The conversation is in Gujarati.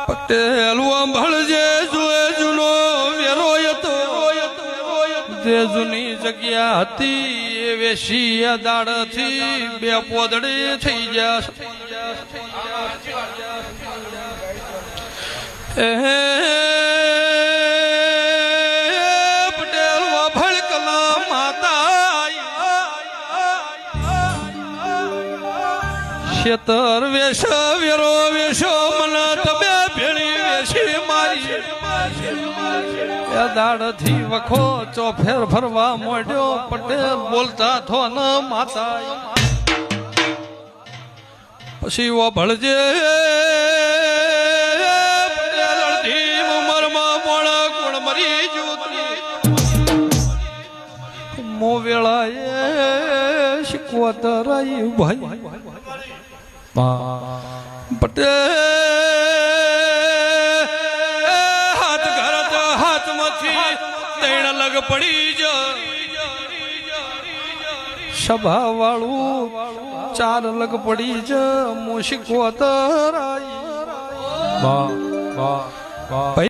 પટેલ ભળજે જુએ જૂનો વેરોયતો જે જૂની જગ્યા હતી એ વેશી દાડથી બે પોદડી થઈ ગયા પટેલ ભળ કલા માતા શેતર વેશ વેરો વેશો મને તમે ભેળી વેશી મારી દાડથી વખો ચોફેર ફરવા મોડ્યો પટેલ બોલતા થો ન માતા પછી ઓ ભળજે પટેલ અડધી ઉંમરમાં મોણ ગુણ મરી જુતી મો વેળાએ શીખવતર ભાઈ પટેલ હાથ ઘરત હાથમાંથી તૈણ લગ પડી જ સભા વાળું ચાર લગ પડી જ મો શીખવતર